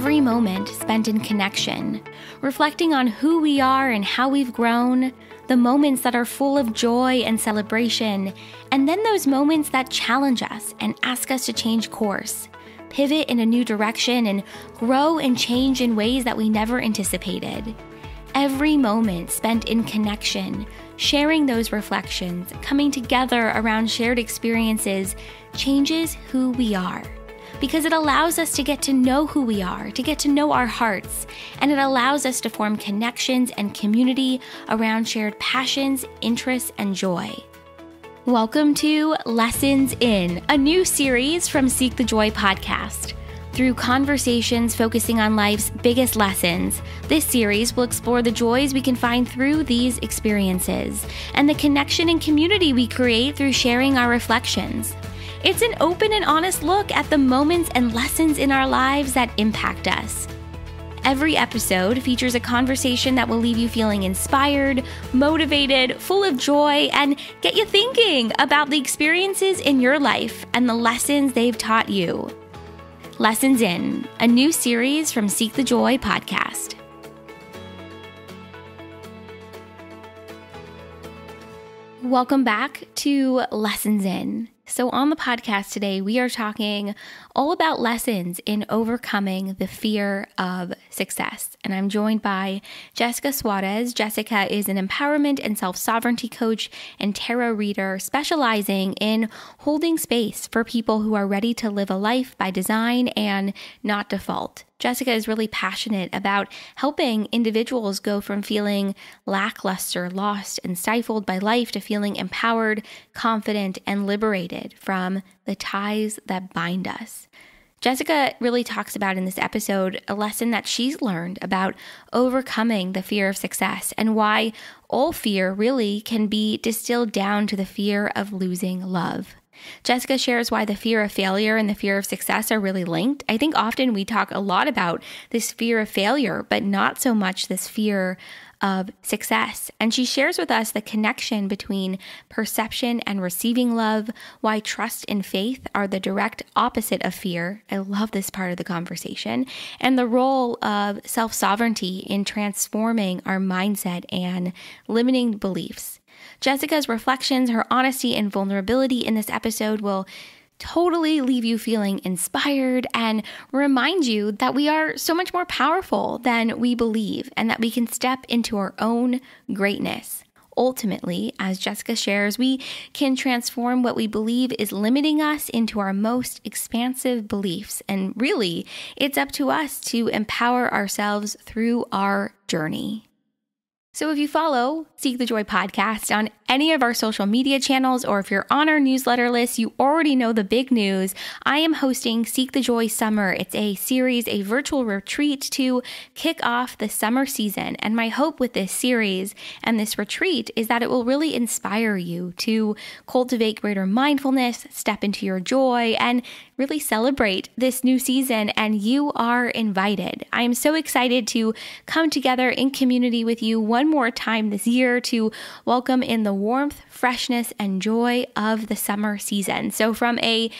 every moment spent in connection, reflecting on who we are and how we've grown, the moments that are full of joy and celebration, and then those moments that challenge us and ask us to change course, pivot in a new direction, and grow and change in ways that we never anticipated. Every moment spent in connection, sharing those reflections, coming together around shared experiences, changes who we are. Because it allows us to get to know who we are, to get to know our hearts, and it allows us to form connections and community around shared passions, interests, and joy. Welcome to Lessons In, a new series from Seek the Joy podcast. Through conversations focusing on life's biggest lessons, this series will explore the joys we can find through these experiences and the connection and community we create through sharing our reflections. It's an open and honest look at the moments and lessons in our lives that impact us. Every episode features a conversation that will leave you feeling inspired, motivated, full of joy, and get you thinking about the experiences in your life and the lessons they've taught you. Lessons In, a new series from Seek the Joy podcast. Welcome back to Lessons In. So on the podcast today, we are talking all about lessons in overcoming the fear of success. And I'm joined by Jessica Soares. Jessica is an empowerment and self-sovereignty coach and tarot reader specializing in holding space for people who are ready to live a life by design and not default. Jessica is really passionate about helping individuals go from feeling lackluster, lost, and stifled by life to feeling empowered, confident, and liberated from the ties that bind us. Jessica really talks about in this episode a lesson that she's learned about overcoming the fear of success and why all fear really can be distilled down to the fear of losing love. Jessica shares why the fear of failure and the fear of success are really linked. I think often we talk a lot about this fear of failure, but not so much this fear of success. And she shares with us the connection between perception and receiving love, why trust and faith are the direct opposite of fear. I love this part of the conversation. And the role of self-sovereignty in transforming our mindset and limiting beliefs. Jessica's reflections, her honesty and vulnerability in this episode will totally leave you feeling inspired and remind you that we are so much more powerful than we believe and that we can step into our own greatness. Ultimately, as Jessica shares, we can transform what we believe is limiting us into our most expansive beliefs. And really, it's up to us to empower ourselves through our journey. So if you follow Seek the Joy podcast on any of our social media channels, or if you're on our newsletter list, you already know the big news. I am hosting Seek the Joy Summer. It's a series, a virtual retreat to kick off the summer season. And my hope with this series and this retreat is that it will really inspire you to cultivate greater mindfulness, step into your joy, and really celebrate this new season. And you are invited. I am so excited to come together in community with you one more time this year to welcome in the warmth, freshness, and joy of the summer season. So from a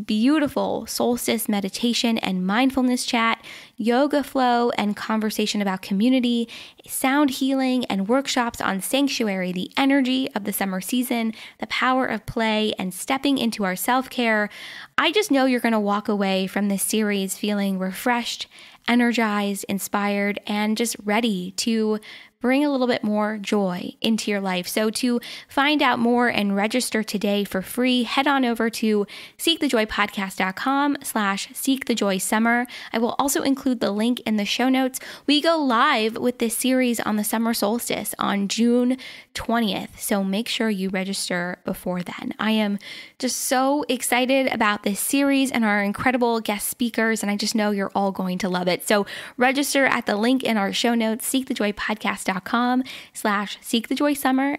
beautiful solstice meditation and mindfulness chat, yoga flow and conversation about community, sound healing, and workshops on sanctuary, the energy of the summer season, the power of play, and stepping into our self-care, I just know you're going to walk away from this series feeling refreshed, energized, inspired, and just ready to bring a little bit more joy into your life. So to find out more and register today for free, head on over to seekthejoypodcast.com/seekthejoysummer. I will also include the link in the show notes. We go live with this series on the summer solstice on June 20th. So make sure you register before then. I am just so excited about this series and our incredible guest speakers, and I just know you're all going to love it. So register at the link in our show notes, seekthejoypodcast.com/seekthejoysummer,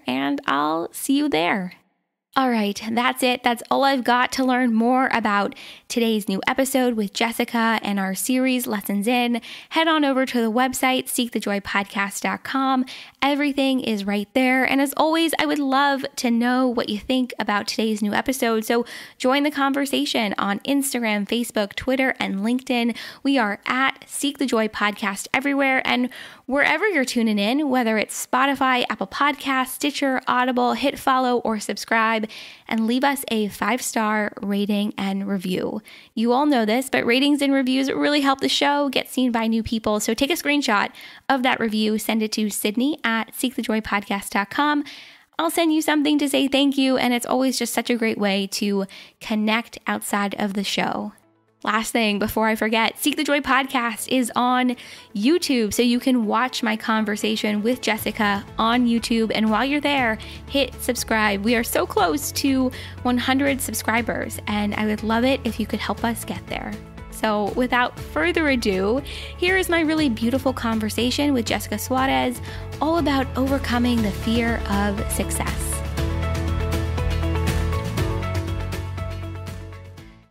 and I'll see you there. All right, that's it. That's all I've got. To learn more about today's new episode with Jessica and our series Lessons In, head on over to the website, seekthejoypodcast.com. Everything is right there. And as always, I would love to know what you think about today's new episode. So join the conversation on Instagram, Facebook, Twitter, and LinkedIn. We are at Seek the Joy Podcast everywhere. And wherever you're tuning in, whether it's Spotify, Apple Podcasts, Stitcher, Audible, hit follow or subscribe and leave us a 5-star rating and review. You all know this, but ratings and reviews really help the show get seen by new people. So take a screenshot of that review, send it to Sydney at seekthejoypodcast.com. I'll send you something to say thank you, and it's always just such a great way to connect outside of the show. Last thing before I forget, Seek the Joy Podcast is on YouTube, so you can watch my conversation with Jessica on YouTube. And while you're there, hit subscribe. We are so close to 100 subscribers, and I would love it if you could help us get there. So without further ado, here is my really beautiful conversation with Jessica Soares, all about overcoming the fear of success.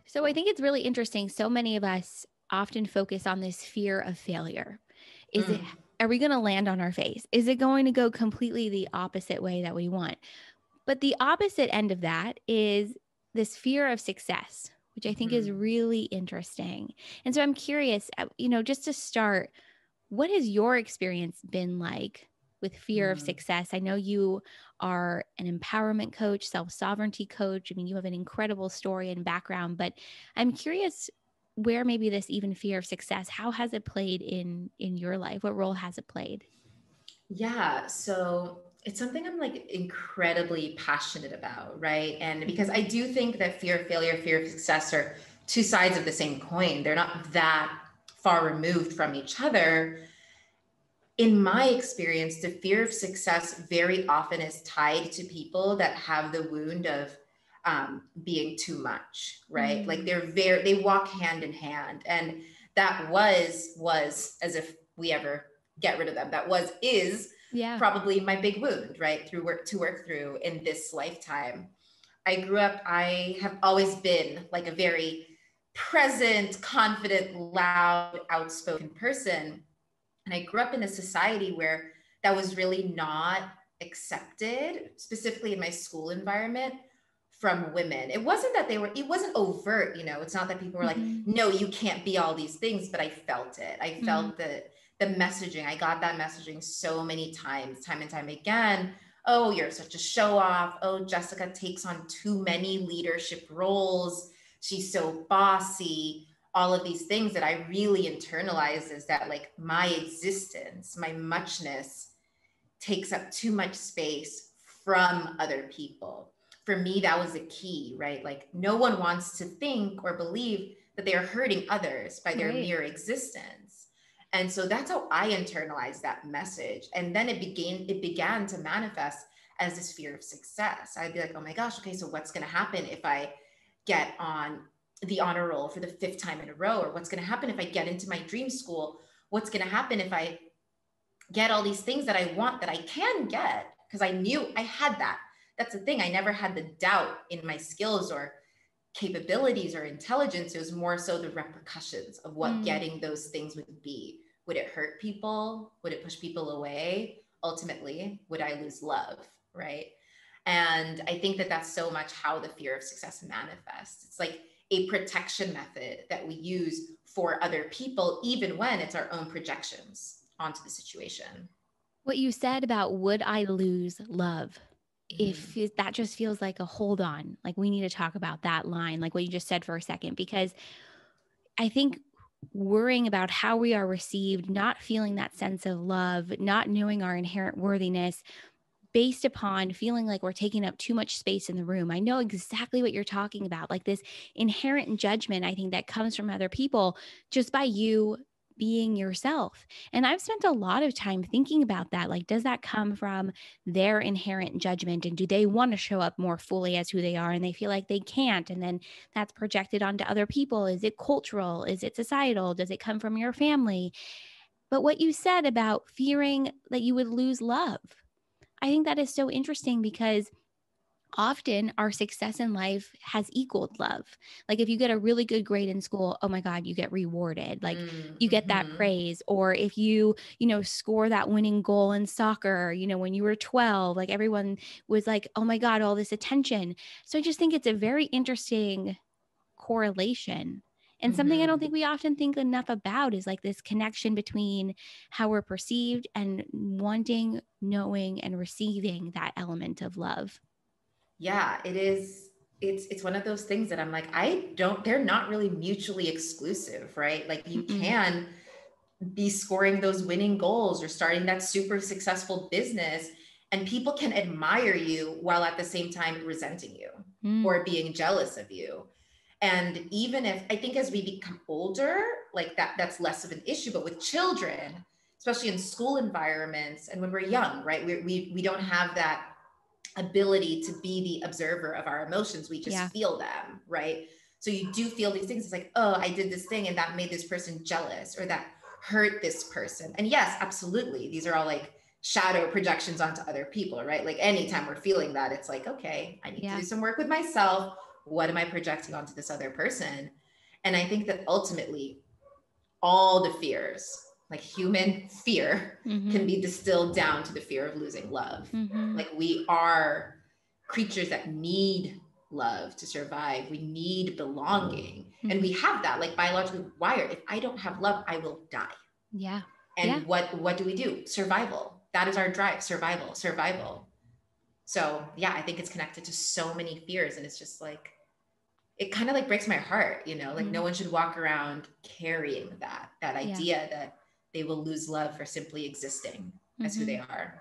So I think it's really interesting. So many of us often focus on this fear of failure. Are we going to land on our face? Is it going to go completely the opposite way that we want? But the opposite end of that is this fear of success, which I think is really interesting. And so I'm curious, just to start, what has your experience been like with fear of success? I know you are an empowerment coach, self-sovereignty coach. I mean, you have an incredible story and background, but I'm curious where maybe this even fear of success, how has it played in your life? What role has it played? Yeah. So it's something I'm like incredibly passionate about, right? And because I do think that fear of failure, fear of success are two sides of the same coin. They're not that far removed from each other. In my experience, the fear of success very often is tied to people that have the wound of being too much, right? Like they walk hand in hand. And that was as if we ever get rid of them. Is probably my big wound, right? To work through in this lifetime. I have always been like a very present, confident, loud, outspoken person. And I grew up in a society where that was really not accepted, specifically in my school environment, from women. It wasn't that it wasn't overt, it's not that people were like, no, you can't be all these things, but I felt it. I felt the messaging. I got that messaging so many times, time and time again. Oh, you're such a show off. Oh, Jessica takes on too many leadership roles. She's so bossy. All of these things that I really internalized is that like my existence, my muchness takes up too much space from other people. For me, that was the key, right? Like no one wants to think or believe that they are hurting others by their mere existence. And so that's how I internalized that message. And then it began to manifest as this fear of success. I'd be like, oh my gosh, okay, so what's going to happen if I get on the honor roll for the 5th time in a row? Or what's going to happen if I get into my dream school? What's going to happen if I get all these things that I want that I can get? Because I knew I had that. That's the thing. I never had the doubt in my skills or capabilities or intelligence. It was more so the repercussions of what getting those things would be. Would it hurt people? Would it push people away? Ultimately, would I lose love? Right. And I think that that's so much how the fear of success manifests. It's like a protection method that we use for other people, even when it's our own projections onto the situation. What you said about would I lose love? If that just feels like a hold on, like we need to talk about that line, like what you just said for a second, because I think worrying about how we are received, not feeling that sense of love, not knowing our inherent worthiness based upon feeling like we're taking up too much space in the room. I know exactly what you're talking about, like this inherent judgment, I think that comes from other people just by you being yourself. And I've spent a lot of time thinking about that. Like, does that come from their inherent judgment? And do they want to show up more fully as who they are and they feel like they can't? And then that's projected onto other people. Is it cultural? Is it societal? Does it come from your family? But what you said about fearing that you would lose love, I think that is so interesting because often our success in life has equaled love. Like if you get a really good grade in school, oh my God, you get rewarded. Like you get that Mm-hmm. praise. Or if you score that winning goal in soccer, when you were 12, like everyone was like, oh my God, all this attention. So I just think it's a very interesting correlation. And something I don't Mm-hmm. think we often think enough about is like this connection between how we're perceived and wanting, knowing, and receiving that element of love. Yeah, it is. It's one of those things that I'm like, they're not really mutually exclusive, right? Like you Mm-mm. can be scoring those winning goals or starting that super successful business, and people can admire you while at the same time resenting you Mm. or being jealous of you. And even if I think as we become older, like that's less of an issue, but with children, especially in school environments and when we're young, right? We don't have that ability to be the observer of our emotions. We Yeah. just feel them, right? So you do feel these things. It's like, oh, I did this thing and that made this person jealous or that hurt this person. And yes, absolutely. These are all like shadow projections onto other people, right? Like anytime we're feeling that, it's like, okay, I need to Yeah. do some work with myself. What am I projecting onto this other person? And I think that ultimately all the fears, like human fear, can Mm-hmm. be distilled down to the fear of losing love. Mm-hmm. Like we are creatures that need love to survive. We need belonging. And Mm-hmm. we have that like biologically wired. If I don't have love, I will die. Yeah. Yeah. And what do we do? Survival. That is our drive. Survival, survival. So yeah, I think it's connected to so many fears. And it's just like, it kind of like breaks my heart, like Mm-hmm. no one should walk around carrying that Yeah. idea that they will lose love for simply existing as who Mm-hmm. they are.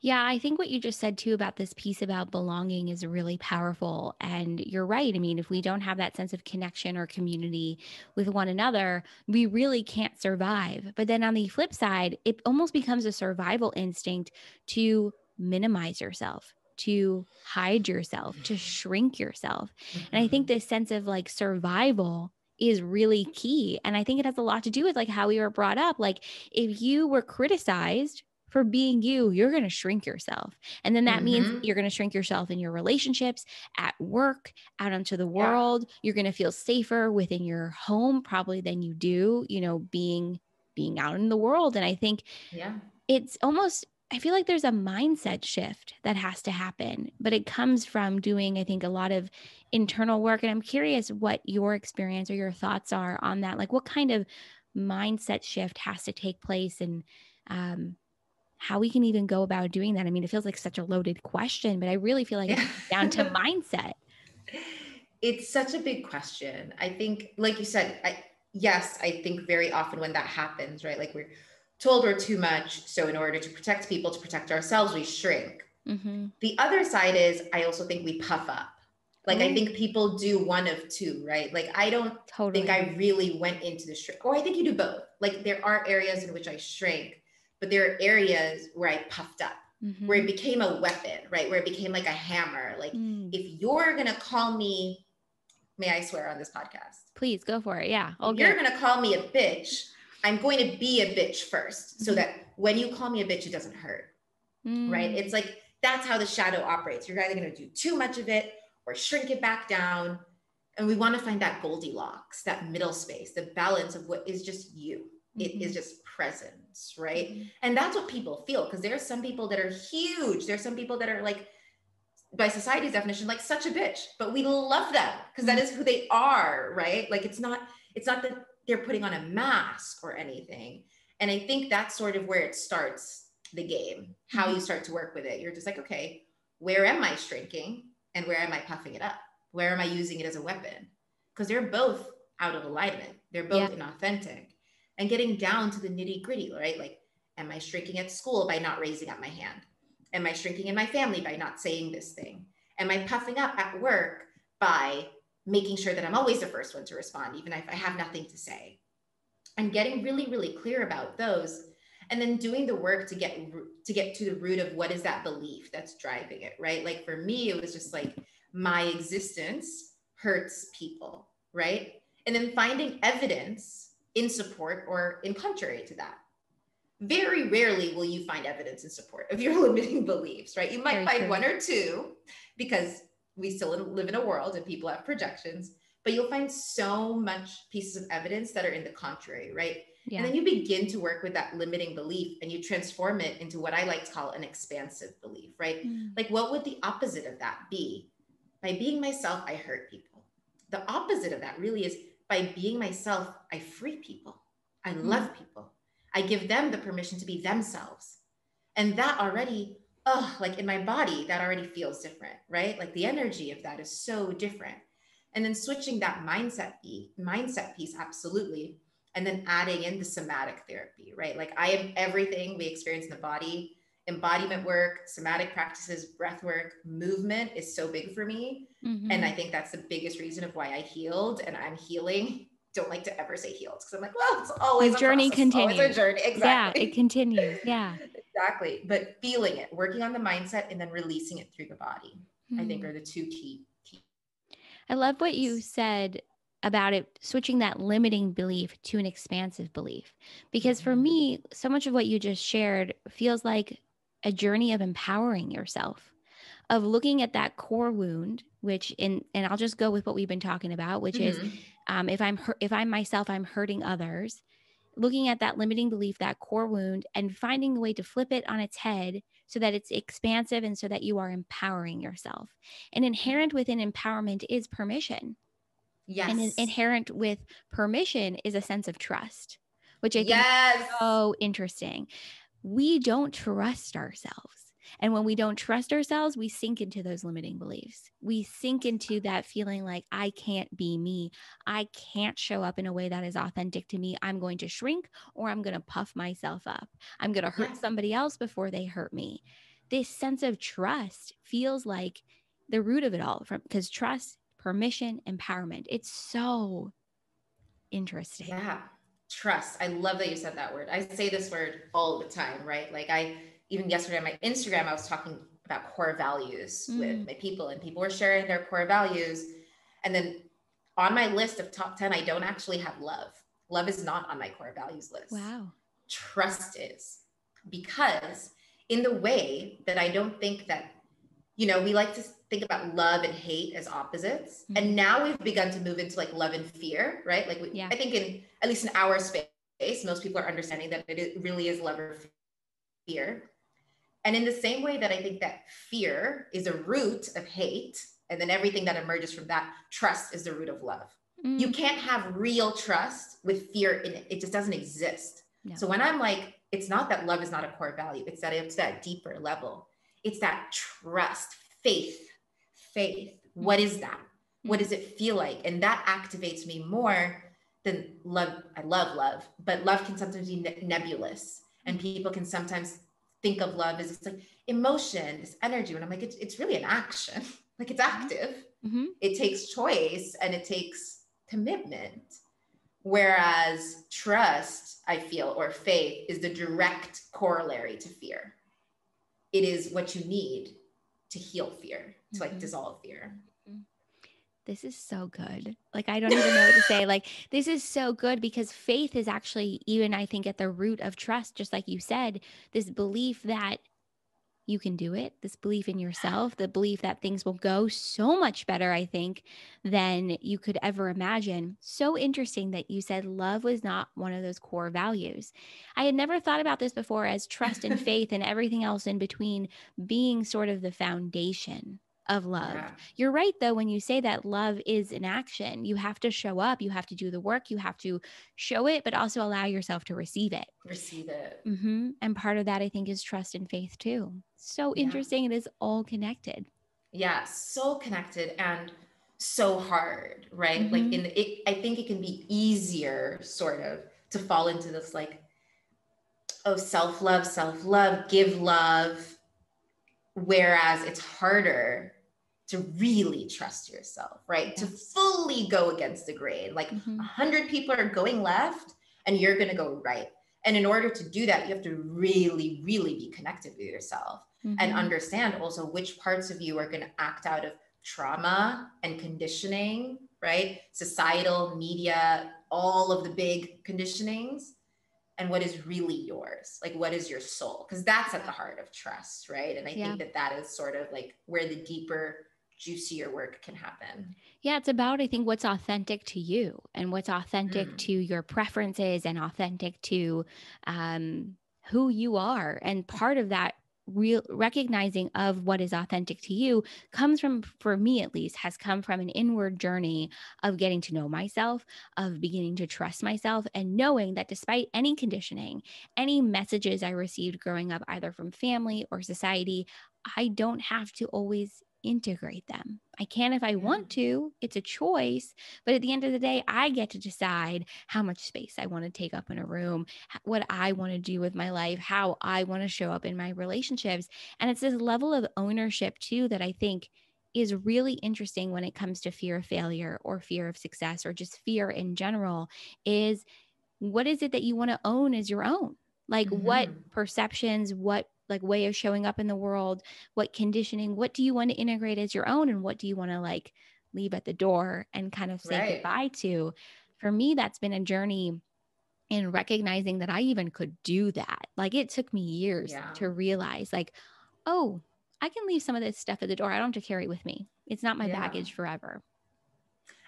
Yeah, I think what you just said too about this piece about belonging is really powerful. And you're right. I mean, if we don't have that sense of connection or community with one another, we really can't survive. But then on the flip side, it almost becomes a survival instinct to minimize yourself, to hide yourself, to shrink yourself. And I think Mm-hmm. this sense of like survival is really key. And I think it has a lot to do with like how we were brought up. Like if you were criticized for being you, you're going to shrink yourself. And then that means Mm-hmm. you're going to shrink yourself in your relationships, at work, out into the Yeah. world. You're going to feel safer within your home probably than you do, being out in the world. And I think Yeah. it's almost I feel like there's a mindset shift that has to happen, but it comes from doing, I think, a lot of internal work. And I'm curious what your experience or your thoughts are on that. Like, what kind of mindset shift has to take place, and um, how we can even go about doing that. I mean, it feels like such a loaded question, but I really feel like it Yeah. comes down to mindset. It's such a big question. I think, like you said, yes, I think very often when that happens, right? Like we're told we're too much. So in order to protect people, to protect ourselves, we shrink. Mm-hmm. The other side is I also think we puff up. Like I Oh, think people do one of two, right? Like I don't think totally. I really went into the shrink, or I think you do both. Like there are areas in which I shrank, but there are areas where I puffed up, where Mm-hmm. it became a weapon, right? Where it became like a hammer. Like Mm. if you're gonna call me, may I swear on this podcast? Please go for it. Yeah, all If you're good. gonna call me a bitch, I'm going to be a bitch first, so Mm-hmm. that when you call me a bitch, it doesn't hurt, right? Mm. It's like that's how the shadow operates. You're either going to do too much of it or shrink it back down. And we want to find that Goldilocks, that middle space, the balance of what is just you. It Mm-hmm. is just presence, right? Mm-hmm. And that's what people feel, because there are some people that are huge. There's some people that are like, by society's definition, like such a bitch, but we love them because that Mm. is who they are, right? Like it's not that they're putting on a mask or anything. And I think that's sort of where it starts, the game, how Mm-hmm. you start to work with it. You're just like, okay, where am I shrinking and where am I puffing it up? Where am I using it as a weapon? Because they're both out of alignment. They're Yeah. both inauthentic. And getting down to the nitty gritty, right? Like, am I shrinking at school by not raising up my hand? Am I shrinking in my family by not saying this thing? Am I puffing up at work by making sure that I'm always the first one to respond, even if I have nothing to say? And getting really, really clear about those, and then doing the work to get to the root of what is that belief that's driving it, right? Like for me, it was just like my existence hurts people, right? And then finding evidence in support or in contrary to that. Very rarely will you find evidence in support of your limiting beliefs, right? You might Very find true. one or two, because we still live in a world and people have projections, but you'll find so much pieces of evidence that are in the contrary, right? Yeah. And then you begin to work with that limiting belief and you transform it into what I like to call an expansive belief, right? Like, what would the opposite of that be? By being myself, I hurt people. The opposite of that really is, by being myself, I free people. I love people. I give them the permission to be themselves. And that already, like in my body, that already feels different, right? Like the energy of that is so different. And then switching that mindset piece, absolutely. And then adding in the somatic therapy, right? Like I am everything we experience in the body. Embodiment work, somatic practices, breath work, movement is so big for me. And I think that's the biggest reason of why I healed and I'm healing. Don't like to ever say healed because I'm like, well, it's always The a journey process, continues. always a journey. Exactly. Yeah, it continues. Yeah. Exactly. But feeling it, working on the mindset and then releasing it through the body, I think are the two key. I love what you said about it, switching that limiting belief to an expansive belief. Because for me, so much of what you just shared feels like a journey of empowering yourself, of looking at that core wound, which and I'll just go with what we've been talking about, which is if I'm myself, I'm hurting others. Looking at that limiting belief, that core wound, and finding a way to flip it on its head so that it's expansive and so that you are empowering yourself. And inherent within empowerment is permission. Yes. And inherent with permission is a sense of trust, which I think Yes. is so interesting. We don't trust ourselves. And when we don't trust ourselves, we sink into those limiting beliefs. We sink into that feeling like, I can't be me. I can't show up in a way that is authentic to me. I'm going to shrink or I'm going to puff myself up. I'm going to hurt somebody else before they hurt me. This sense of trust feels like the root of it all, because trust, permission, empowerment. It's so interesting. Yeah. Trust. I love that you said that word. I say this word all the time, right? Like even yesterday on my Instagram, I was talking about core values with my people and people were sharing their core values. And then on my list of top 10, I don't actually have love. Love is not on my core values list. Wow. Trust is, because in the way that I don't think that, we like to think about love and hate as opposites. And now we've begun to move into like love and fear, right? Like I think at least in our space, most people are understanding that it really is love or fear. And in the same way that I think that fear is a root of hate, and then everything that emerges from that, trust is the root of love. You can't have real trust with fear in it. It just doesn't exist. No. So when I'm like, it's not that love is not a core value, it's that deeper level. It's that trust, faith. What is that? What does it feel like? And that activates me more than love. I love love, but love can sometimes be nebulous. And people can sometimes think of love as it's like emotion, this energy. And I'm like, it's really an action. Like it's active. It takes choice and it takes commitment. Whereas trust, I feel, or faith is the direct corollary to fear. It is what you need to heal fear, to like dissolve fear. This is so good. Like, I don't even know what to say. Like, this is so good because faith is actually, even I think, at the root of trust, just like you said, this belief that you can do it, this belief in yourself, the belief that things will go so much better, I think, than you could ever imagine. So interesting that you said love was not one of those core values. I had never thought about this before, as trust and faith and everything else in between being sort of the foundation of love. Yeah. You're right, though, when you say that love is an action. You have to show up, you have to do the work, you have to show it, but also allow yourself to receive it. And part of that, I think, is trust and faith too. So interesting. It is all connected. Yeah, so connected and so hard, right? Like I think it can be easier sort of to fall into this like, oh, self-love, give love. Whereas it's harder to really trust yourself, right? To fully go against the grain. Like 100 people are going left and you're going to go right. And in order to do that, you have to really, really be connected with yourself and understand also which parts of you are going to act out of trauma and conditioning, right? Societal, media, all of the big conditionings, and what is really yours? Like, what is your soul? Because that's at the heart of trust, right? And I think that is sort of like where the deeper, juicier work can happen. Yeah, it's about, I think, what's authentic to you and what's authentic to your preferences and authentic to who you are. And part of that real recognizing of what is authentic to you comes from, for me at least, has come from an inward journey of getting to know myself, of beginning to trust myself, and knowing that despite any conditioning, any messages I received growing up, either from family or society, I don't have to always integrate them. I can if I want to. It's a choice. But at the end of the day, I get to decide how much space I want to take up in a room, what I want to do with my life, how I want to show up in my relationships. And it's this level of ownership, too, that I think is really interesting when it comes to fear of failure or fear of success or just fear in general. Is what is it that you want to own as your own? Like what perceptions, what like way of showing up in the world, what conditioning, what do you want to integrate as your own, and what do you want to like leave at the door and kind of say goodbye to? For me, that's been a journey in recognizing that I even could do that. Like it took me years to realize like, oh, I can leave some of this stuff at the door. I don't have to carry it with me. It's not my baggage forever.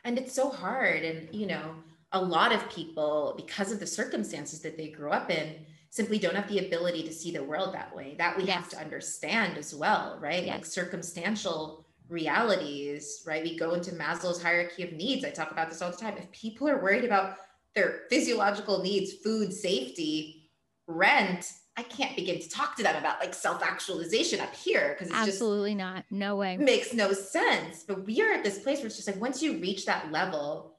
And it's so hard. And, you know, a lot of people, because of the circumstances that they grew up in, simply don't have the ability to see the world that way. That we have to understand as well, right? Like circumstantial realities, right? We go into Maslow's hierarchy of needs. I talk about this all the time. If people are worried about their physiological needs, food, safety, rent, I can't begin to talk to them about like self-actualization up here because it's absolutely not. No way. Makes no sense. But we are at this place where it's just like once you reach that level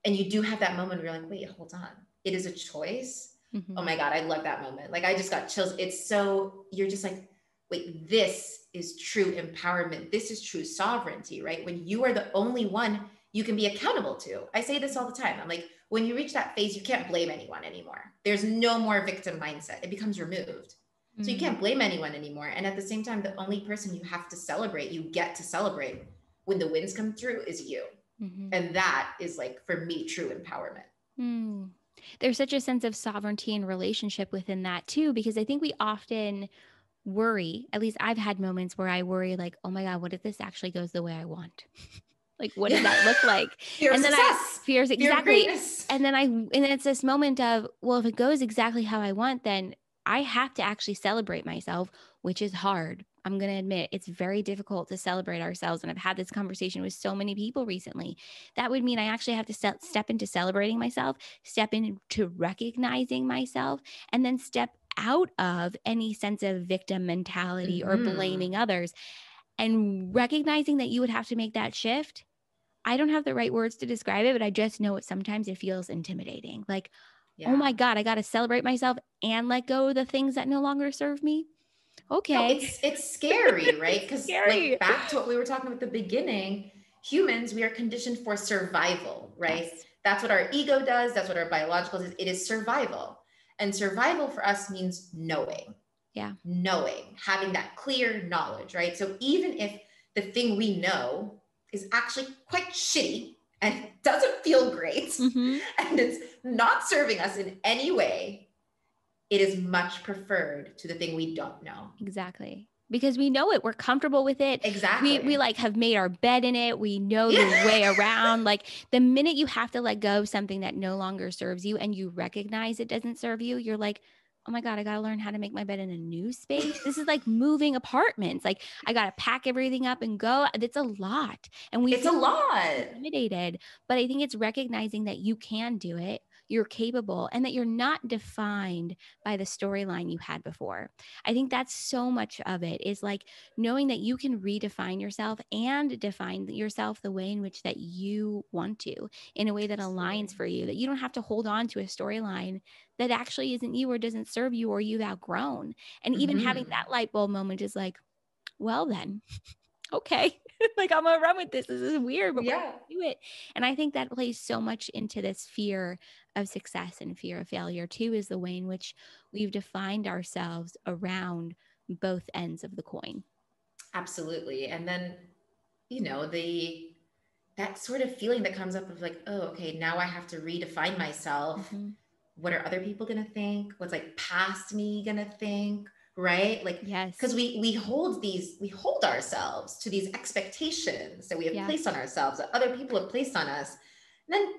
and you do have that moment where you're like, wait, hold on. It is a choice. Oh my God, I love that moment. Like I just got chills. It's so, you're just like, wait, this is true empowerment. This is true sovereignty, right? When you are the only one you can be accountable to. I say this all the time. I'm like, when you reach that phase, you can't blame anyone anymore. There's no more victim mindset. It becomes removed. So you can't blame anyone anymore. And at the same time, the only person you have to celebrate, you get to celebrate when the wins come through is you. And that is like, for me, true empowerment. There's such a sense of sovereignty and relationship within that too, because I think we often worry, at least I've had moments where I worry like, oh my God, what if this actually goes the way I want? Like, what does that look like? Fear and of then success. Fears, exactly. And then it's this moment of, well, if it goes exactly how I want, then I have to actually celebrate myself, which is hard. I'm going to admit it's very difficult to celebrate ourselves. And I've had this conversation with so many people recently. That would mean I actually have to step into celebrating myself, step into recognizing myself, and then step out of any sense of victim mentality or blaming others. And recognizing that you would have to make that shift. I don't have the right words to describe it, but I just know sometimes it feels intimidating. Like, oh my God, I got to celebrate myself and let go of the things that no longer serve me. Okay. No, it's scary, right? Because like back to what we were talking about at the beginning, humans, we are conditioned for survival, right? Yes. That's what our ego does. That's what our biological is. It is survival. And survival for us means knowing. Yeah. Knowing, having that clear knowledge, right? So even if the thing we know is actually quite shitty and doesn't feel great and it's not serving us in any way, it is much preferred to the thing we don't know. Exactly. Because we know it. We're comfortable with it. Exactly. We like have made our bed in it. We know the way around. Like the minute you have to let go of something that no longer serves you and you recognize it doesn't serve you, you're like, oh my God, I got to learn how to make my bed in a new space. This is like moving apartments. Like I got to pack everything up and go. It's a lot. And it's a lot intimidated, but I think it's recognizing that you can do it. You're capable and that you're not defined by the storyline you had before. I think that's so much of it is like knowing that you can redefine yourself and define yourself the way in which that you want to, in a way that aligns for you, that you don't have to hold on to a storyline that actually isn't you or doesn't serve you or you've outgrown. And even having that light bulb moment is like, well then, okay, like I'm gonna run with this. This is weird, but we're gonna do it. And I think that plays so much into this fear of success and fear of failure too, is the way in which we've defined ourselves around both ends of the coin. Absolutely. And then, you know, that sort of feeling that comes up of like, oh, okay, now I have to redefine myself. what are other people going to think? What's like past me going to think? Right. Like, Yes. because we hold ourselves to these expectations that we have Yeah. placed on ourselves, that other people have placed on us. And then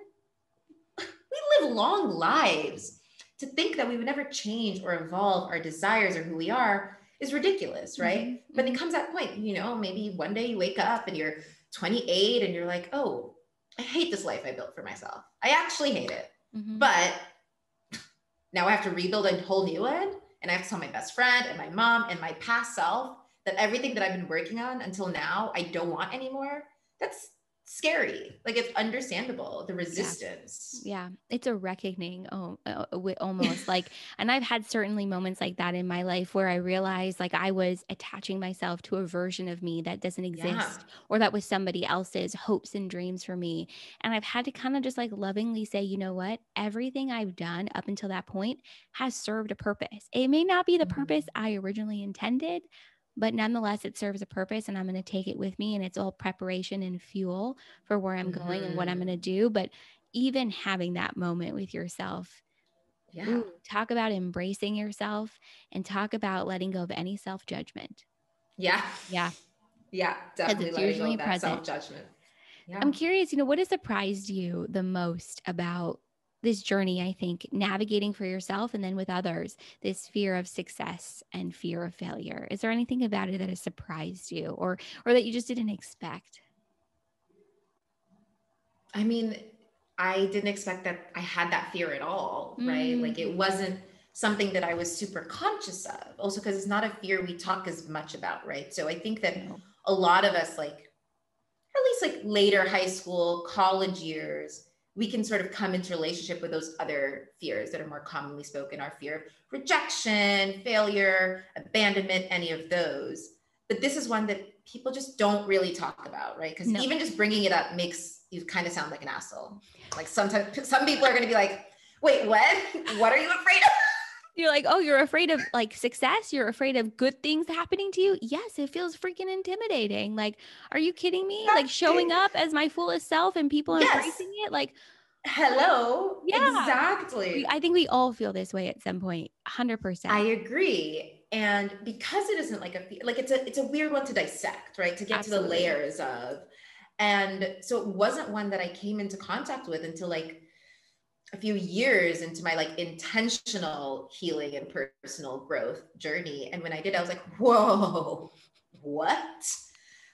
we live long lives. To think that we would never change or evolve our desires or who we are is ridiculous, right? But it comes that point, maybe one day you wake up and you're 28 and you're like, oh, I hate this life I built for myself. I actually hate it. But now I have to rebuild a whole new one. And I have to tell my best friend and my mom and my past self that everything that I've been working on until now, I don't want anymore. That's scary. Like, it's understandable, the resistance. Yeah, it's a reckoning, almost like, and I've had certainly moments like that in my life where I realized like I was attaching myself to a version of me that doesn't Yeah. exist, or that was somebody else's hopes and dreams for me. And I've had to kind of just like lovingly say, you know what? Everything I've done up until that point has served a purpose. It may not be the purpose I originally intended, but nonetheless, it serves a purpose, and I'm going to take it with me. And it's all preparation and fuel for where I'm going and what I'm going to do. But even having that moment with yourself, Yeah. ooh, talk about embracing yourself and talk about letting go of any self-judgment. Yeah. Yeah. Yeah. Because Definitely it's letting go usually of that present. self-judgment. Yeah. I'm curious, what has surprised you the most about this journey? I think navigating for yourself and then with others, this fear of success and fear of failure. Is there anything about it that has surprised you, or that you just didn't expect? I mean, I didn't expect that I had that fear at all, right? Like, it Mm, wasn't something that I was super conscious of. Also, because it's not a fear we talk as much about, right? So I think that no. a lot of us, like, at least like later high school, college years, we can sort of come into relationship with those other fears that are more commonly spoken, our fear of rejection, failure, abandonment, any of those. But this is one that people just don't really talk about, right? Because No. even just bringing it up makes you kind of sound like an asshole. Like, sometimes some people are going to be like, wait, what? What are you afraid of? You're like, oh, you're afraid of like success. You're afraid of good things happening to you. Yes, it feels freaking intimidating. Like, are you kidding me? Like showing Exactly. up as my fullest self and people Yes. embracing it. Like, Hello. yeah, I Exactly. think we all feel this way at some point. I 100%. agree. And because it isn't like it's a weird one to dissect, right? To get to the Absolutely. layers of. And so it wasn't one that I came into contact with until like a few years into my like intentional healing and personal growth journey. And when I did, I was like, whoa, what?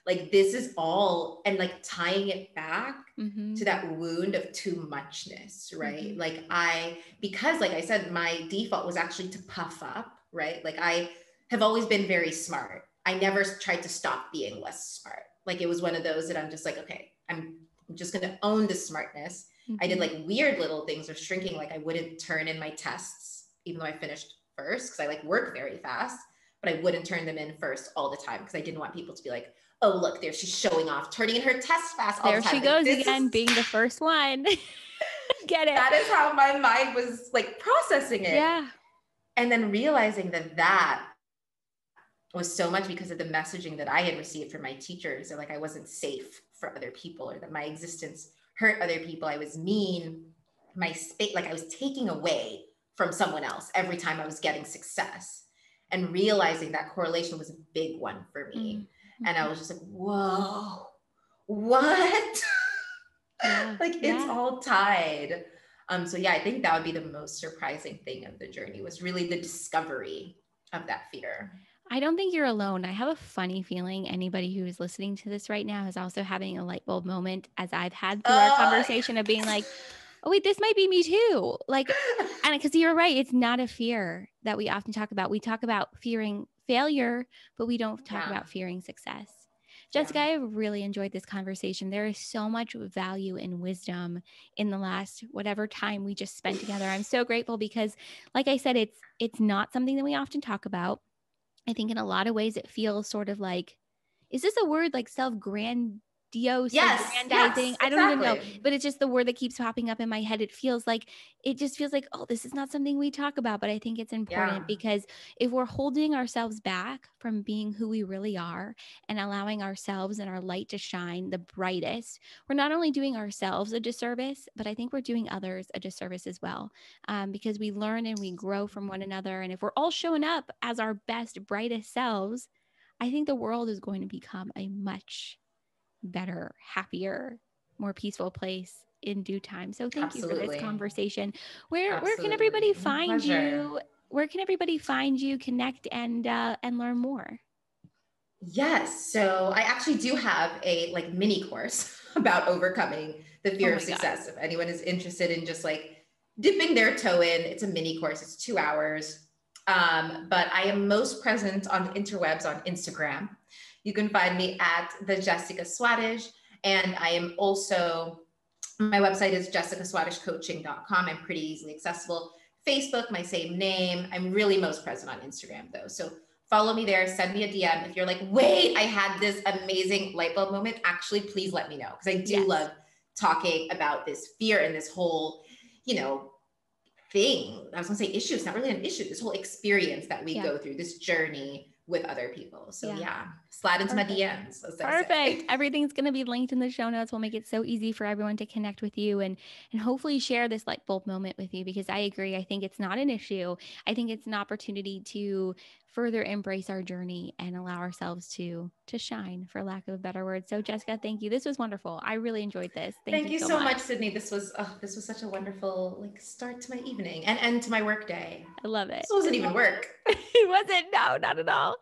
Like, this is all, and like tying it back Mm-hmm. to that wound of too muchness, right? Mm-hmm. Like, because like I said, my default was actually to puff up, right? Like, I have always been very smart. I never tried to stop being less smart. Like, it was one of those that I'm just like, okay, I'm just going to own the smartness. I did Mm-hmm. like weird little things of shrinking. Like, I wouldn't turn in my tests, even though I finished first, because I like work very fast, but I wouldn't turn them in first all the time because I didn't want people to be like, oh, look, there she's showing off, turning in her test fast all the There she time. Like, goes this again, is being the first one. Get it? that is how my mind was like processing it. Yeah. And then realizing that that was so much because of the messaging that I had received from my teachers, that like I wasn't safe for other people, or that my existence hurt other people. I was mean, my space, like I was taking away from someone else every time I was getting success. And realizing that correlation was a big one for me. And Mm-hmm. I was just like, whoa, what? Yeah. Like, it's Yeah. all tied. So yeah, I think that would be the most surprising thing of the journey, was really the discovery of that fear. I don't think you're alone. I have a funny feeling anybody who is listening to this right now is also having a light bulb moment, as I've had through our conversation, of being like, oh, wait, this might be me too. Like, and because you're right, it's not a fear that we often talk about. We talk about fearing failure, but we don't talk Yeah. about fearing success. Yeah. Jessica, I really enjoyed this conversation. There is so much value and wisdom in the last whatever time we just spent together. I'm so grateful because, like I said, it's not something that we often talk about. I think in a lot of ways it feels sort of like, is this a word, like self-grandizing? aggrandizing. Yes, I don't even know, exactly. but it's just the word that keeps popping up in my head. It just feels like, oh, this is not something we talk about, but I think it's important Yeah, because if we're holding ourselves back from being who we really are and allowing ourselves and our light to shine the brightest, we're not only doing ourselves a disservice, but I think we're doing others a disservice as well, because we learn and we grow from one another. And if we're all showing up as our best, brightest selves, I think the world is going to become a much better, happier, more peaceful place in due time. So thank you for this absolutely. conversation. Where can everybody Absolutely. My find pleasure. you? Where can everybody find you, connect, and learn more? Yes. So I actually do have a like mini course about overcoming the Oh fear of my God. success. If anyone is interested in just like dipping their toe in, it's a mini course. It's 2 hours. But I am most present on the interwebs on Instagram. You can find me at the Jessica Soares. And I am also, my website is jessicasoarescoaching.com. I'm pretty easily accessible. Facebook, my same name. I'm really most present on Instagram though. So follow me there, send me a DM. If you're like, wait, I had this amazing light bulb moment, actually, please let me know. Because I do Yes. love talking about this fear and this whole, you know, thing. I was gonna say issue. It's not really an issue. This whole experience that we Yeah. go through, this journey with other people. So Yeah. yeah, slide into my Perfect. DMs, as I Perfect. say. Everything's going to be linked in the show notes. We'll make it so easy for everyone to connect with you and hopefully share this light bulb moment with you because I agree. I think it's not an issue. I think it's an opportunity to further embrace our journey and allow ourselves to shine, for lack of a better word. So Jessica, thank you. This was wonderful. I really enjoyed this. Thank Thank you you so so much. much, Sydney. This was such a wonderful like start to my evening and to my work day. I love This it. wasn't even work. It wasn't. No, not at all.